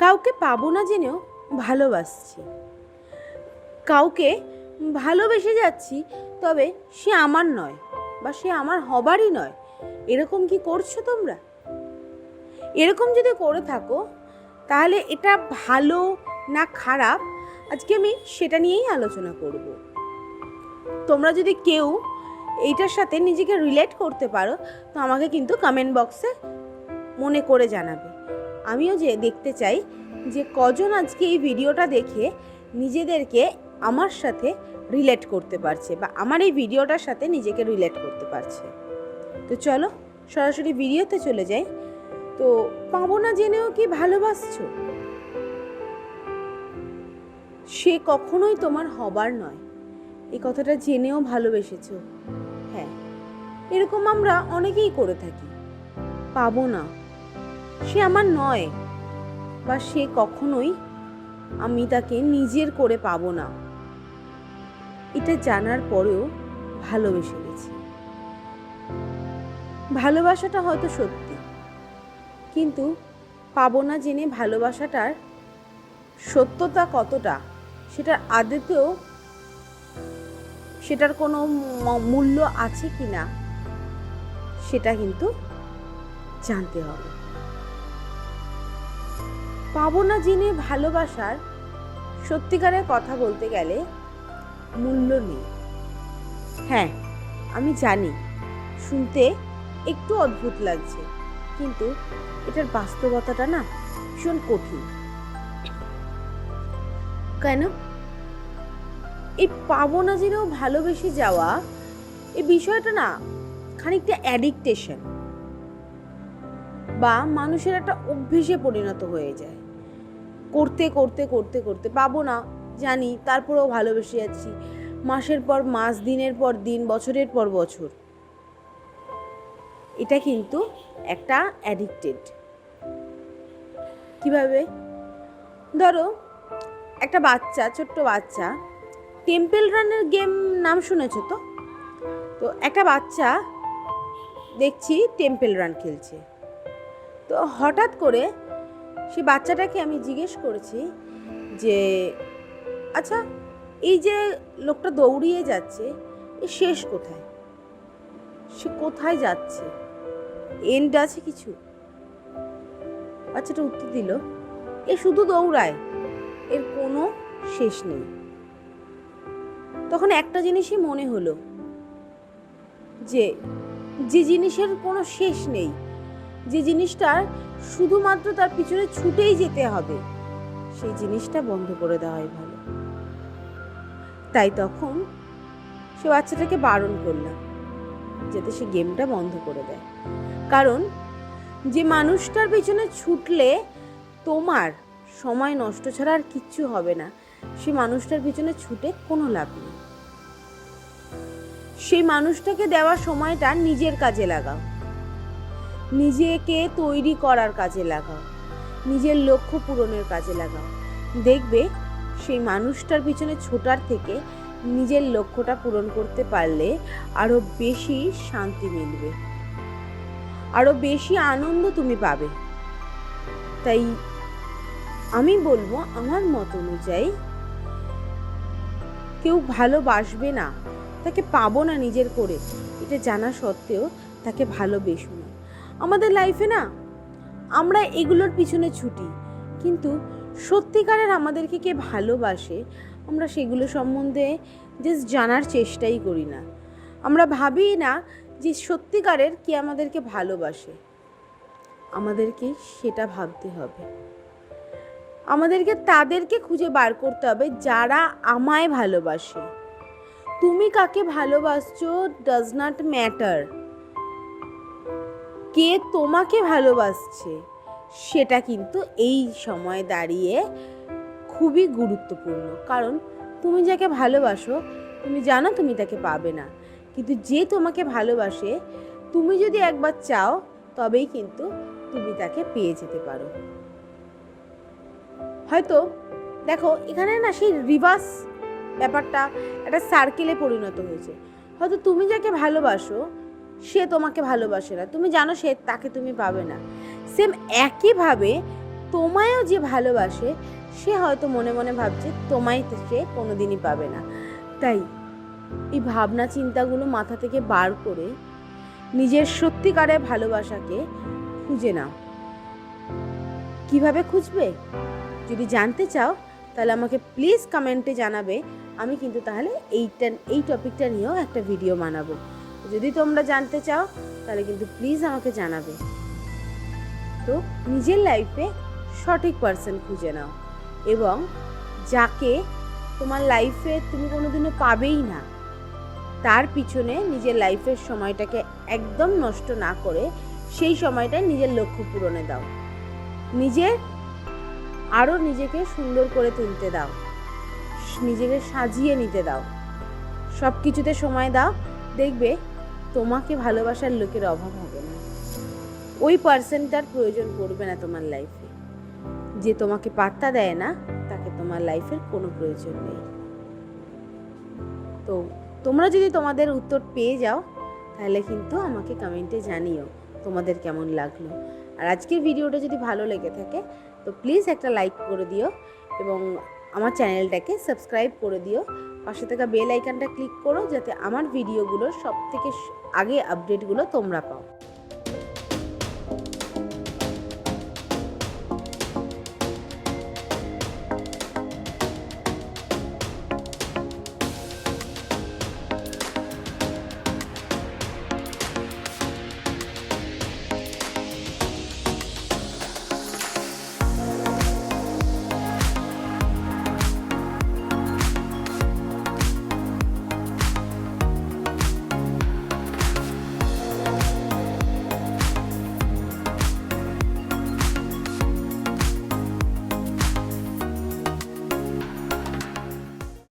কাউকে পাবো না জেনেও ভালোবাসছি, কাউকে ভালোবেসে যাচ্ছি, তবে সে আমার নয় বা সে আমার হবারই নয়। এরকম কি করছো তোমরা? এরকম যদি করে থাকো তাহলে এটা ভালো না খারাপ, আজকে আমি সেটা নিয়েই আলোচনা করব। তোমরা যদি কেউ এইটার সাথে নিজেকে রিলেট করতে পারো তো আমাকে কিন্তু কমেন্ট বক্সে মনে করে জানাবে। আমিও যে দেখতে চাই যে কজন আজকে এই ভিডিওটা দেখে নিজেদেরকে আমার সাথে রিলেট করতে পারছে বা আমার এই ভিডিওটার সাথে নিজেকে রিলেট করতে পারছে। তো চলো সরাসরি ভিডিওতে চলে যাই। তো পাবো না জেনেও কি ভালোবাসছো? সে কখনোই তোমার হবার নয়, এই কথাটা জেনেও ভালোবেসেছো। হ্যাঁ, এরকম আমরা অনেকেই করে থাকি। পাবো না, সে আমার নয় বা সে কখনোই আমি তাকে নিজের করে পাবো না, এটা জানার পরেও ভালোবেসে গেছি। ভালোবাসাটা হয়তো সত্যি, কিন্তু পাবো না জেনে ভালোবাসাটার সত্যতা কতটা, সেটার আদতেও সেটার কোনো মূল্য আছে কি না সেটা কিন্তু জানতে হবে। পাবো না জেনে ভালোবাসার সত্যিকারের কথা বলতে গেলে মূল্য নেই। হ্যাঁ, আমি জানি শুনতে একটু অদ্ভুত লাগছে, কিন্তু এটার বাস্তবতাটা না ভীষণ কঠিন। কেন? এই পাবো না জেনেও ভালোবেসে যাওয়া এই বিষয়টা না খানিকটা অ্যাডিকটেশন বা মানুষের একটা অভ্যেসে পরিণত হয়ে যায়। করতে করতে করতে করতে পাবো না জানি, তারপরেও ভালোবেসে যাচ্ছি, মাসের পর মাস, দিনের পর দিন, বছরের পর বছর। এটা কিন্তু একটা অ্যাডিক্টেড। কিভাবে? ধরো একটা বাচ্চা, ছোট্ট বাচ্চা, টেম্পল রানের গেম নাম শুনেছো তো? তো একটা বাচ্চা দেখছি টেম্পল রান খেলছে। তো হঠাৎ করে সে বাচ্চাটাকে আমি জিজ্ঞেস করেছি যে আচ্ছা, এই যে লোকটা দৌড়িয়ে যাচ্ছে এ শেষ কোথায়? সে কোথায় যাচ্ছে? এন্ড আছে কিছু? বাচ্চাটা উত্তর দিল, এ শুধু দৌড়ায়, এর কোনো শেষ নেই। তখন একটা জিনিসই মনে হলো যে যে জিনিসের কোনো শেষ নেই, যে জিনিসটার শুধুমাত্র তার পিছনে ছুটেই যেতে হবে, সেই জিনিসটা বন্ধ করে দেওয়াই ভালো। তাই তখন সে বাচ্চাটাকে বারণ করলাম যাতে সে গেমটা বন্ধ করে দেয়। কারণ যে মানুষটার পিছনে ছুটলে তোমার সময় নষ্ট ছাড়া আর কিচ্ছু হবে না, সেই মানুষটার পিছনে ছুটে কোনো লাভ নেই। সেই মানুষটাকে দেওয়া সময়টা নিজের কাজে লাগাও, নিজেকে তৈরি করার কাজে লাগাও, নিজের লক্ষ্য পূরণের কাজে লাগাও। দেখবে সেই মানুষটার পিছনে ছোটার থেকে নিজের লক্ষ্যটা পূরণ করতে পারলে আরো বেশি শান্তি মিলবে, আরো বেশি আনন্দ তুমি পাবে। তাই আমি বলবো, আমার মত অনুযায়ী কেউ ভালোবাসবে না, তাকে পাবো না নিজের করে, এটা জানা সত্ত্বেও তাকে ভালোবেসো না। আমাদের লাইফে না আমরা এগুলোর পিছনে ছুটি, কিন্তু সত্যিকারের আমাদেরকে কে ভালোবাসে আমরা সেগুলো সম্বন্ধে জাস্ট জানার চেষ্টাই করি না। আমরা ভাবি না যে সত্যিকারের কে আমাদেরকে ভালোবাসে। আমাদেরকে সেটা ভাবতে হবে। আমাদেরকে তাদেরকে খুঁজে বার করতে হবে যারা আমায় ভালোবাসে। তুমি কাকে ভালোবাসছো ডাজ নট ম্যাটার, কে তোমাকে ভালোবাসছে সেটা কিন্তু এই সময় দাঁড়িয়ে খুবই গুরুত্বপূর্ণ। কারণ তুমি যাকে ভালোবাসো তুমি জানো তুমি তাকে পাবে না, কিন্তু যে তোমাকে ভালোবাসে তুমি যদি একবার চাও তবেই কিন্তু তুমি তাকে পেয়ে যেতে পারো। হয়তো দেখো এখানে না সেই রিভার্স ব্যাপারটা একটা সার্কেলে পরিণত হয়েছে। হয়তো তুমি যাকে ভালোবাসো সে তোমাকে ভালোবাসে না, তুমি জানো সে তাকে তুমি পাবে না। সেম একইভাবে তোমায়ও যে ভালোবাসে সে হয়তো মনে মনে ভাবছে তোমায় সে কোনোদিনই পাবে না। তাই এই ভাবনা চিন্তাগুলো মাথা থেকে বার করে নিজের সত্যিকারের ভালোবাসাকে খুঁজে নাও। কিভাবে খুঁজবে যদি জানতে চাও তাহলে আমাকে প্লিজ কমেন্টে জানাবে। আমি কিন্তু তাহলে এই টপিকটা নিয়েও একটা ভিডিও বানাবো। যদি তোমরা জানতে চাও তাহলে কিন্তু প্লিজ আমাকে জানাবে। তো নিজের লাইফে সঠিক পার্সন খুঁজে নাও এবং যাকে তোমার লাইফে তুমি কোনোদিনও পাবেই না তার পিছনে নিজের লাইফের সময়টাকে একদম নষ্ট না করে সেই সময়টায় নিজের লক্ষ্য পূরণে দাও। নিজেকে সুন্দর করে তুলতে দাও, নিজেকে সাজিয়ে নিতে দাও, সব কিছুতে সময় দাও। দেখবে তোমাকে ভালোবাসার লোকের অভাব হবে না। ওই পার্সনটার প্রয়োজন পড়বে না তোমার লাইফে। যে তোমাকে পাত্তা দেয় না তাকে তোমার লাইফের কোনো প্রয়োজন নেই। তো তোমরা যদি তোমাদের উত্তর পেয়ে যাও তাহলে কিন্তু আমাকে কমেন্টে জানিও তোমাদের কেমন লাগলো। আর আজকের ভিডিওটা যদি ভালো লেগে থাকে তো প্লিজ একটা লাইক করে দিও এবং আমার চ্যানেলটাকে সাবস্ক্রাইব করে দিও। পাশে থাকা বেল আইকনটা ক্লিক করো যাতে আমার ভিডিওগুলোর সবথেকে আগে আপডেটগুলো তোমরা পাও।